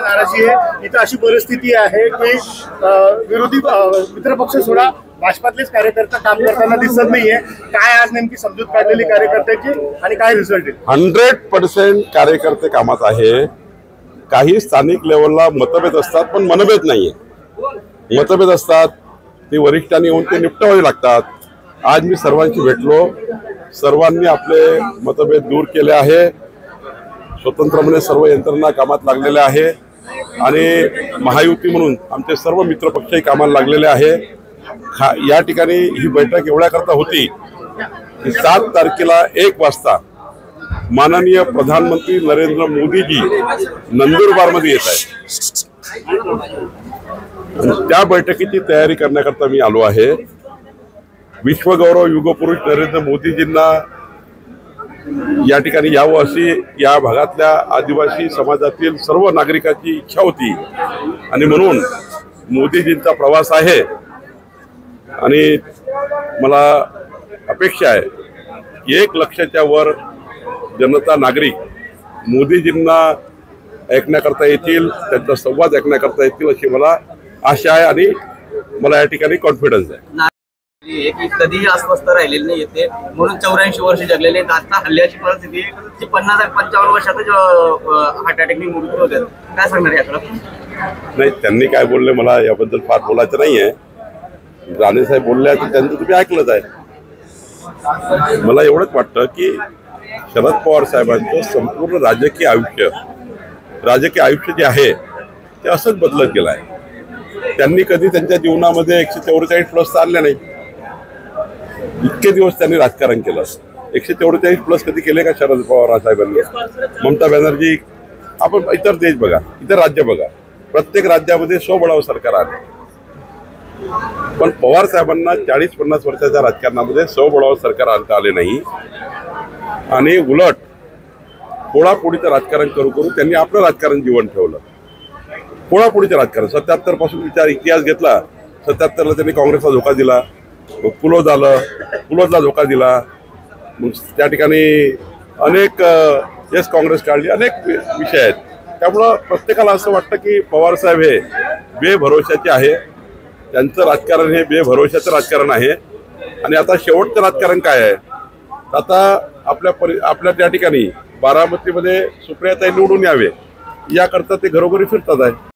नाराजी आहे। इथं अशी परिस्थिती आहे की विरोधी मित्रपक्ष सोडा भाजपातलेच कार्यकर्ते काम करताना दिसत नाहीये। काय आज नेमकी समजूत काढलेली कार्यकर्त्याची आणि काय रिझल्ट आहे? 100% कार्यकर्ते कामात आहे। काही स्थानिक लेवलला मतभेद असतात पण मनभेद नाहीये। मतभेद असतात ते वरिष्ठांनी येऊन ते निपटावे लागतात। आज मी सर्वांशी भेटलो, सर्वांनी आपले मतभेद दूर केले आहे। स्वतंत्रपणे सर्व यंत्रणा कामात लागलेल्या आहे आणि महायुती म्हणून आमचे सर्व मित्रपक्षही कामाला लागलेले आहे। या ठिकाणी ही बैठक एवढ्या करता होती की 7 तारखेला 1 वाजता माननीय प्रधानमंत्री नरेंद्र मोदीजी नंदुरबारमध्ये येत आहे। त्या बैठकीची तयारी करण्याकरता मी आलो आहे। विश्वगौरव युगपुरुष नरेंद्र मोदीजींना या ठिकाणी यावं अशी या भागातल्या आदिवासी समाजातील सर्व नागरिकांची इच्छा होती आणि म्हणून मोदीजींचा प्रवास आहे आणि मला अपेक्षा आहे की 1 लक्षाच्या वर जनता नागरिक मोदीजींना ऐकण्याकरता येतील, त्यांचा संवाद ऐकण्याकरता येतील अशी मला आशा आहे आणि मला या ठिकाणी कॉन्फिडन्स आहे। कधीही अस्वस्थ राहिलेले नाही येते म्हणून 84 वर्ष जगलेले आता हल्ल्याची परिस्थिती 50-55 वर्षातच हार्ट अटॅकने मृत्यू होते। काय सांगणार याकडे? नाही, त्यांनी काय बोलले मला याबद्दल फार बोलायचं नाहीये। राणे साहेब बोलले की त्यांचं तुम्ही ऐकलंच आहे। मला एवढंच वाटतं की शरद पवार साहेबांचं संपूर्ण राजकीय आयुष्य जे आहे ते असंच बदलत गेलं आहे। त्यांनी कधी त्यांच्या जीवनामध्ये 144+ आणले नाही। इतके दिवस त्यांनी राजकारण केलं, 144+ कधी केले का शरद पवार साहेबांनी? ममता बॅनर्जी, आपण इतर देश बघा, इतर राज्य बघा, प्रत्येक राज्यामध्ये स्वबळाव सरकार आले, पण पवार साहेबांना 40-50 वर्षाच्या राजकारणामध्ये स्वबळाव सरकार आणता आले नाही आणि उलट पोळापोळीचं राजकारण करू त्यांनी आपलं राजकारण जीवन ठेवलं। पोळापोळीचं राजकारण 77 पासून इतिहास घेतला। 77ला त्यांनी काँग्रेसला धोका दिला, पुलोदला धोका दिला, मग त्या ठिकाणी अनेक काँग्रेस काढली, अनेक विषय आहेत। त्यामुळं प्रत्येकाला असं वाटतं की पवार साहेब हे बेभरोशाचे आहे, त्यांचं राजकारण हे बेभरोशाचं राजकारण आहे। आणि आता शेवटचं राजकारण काय आहे? आता आपल्या त्या ठिकाणी बारामतीमध्ये सुप्रियाताई निवडून यावे याकरता ते घरोघरी फिरतात आहे।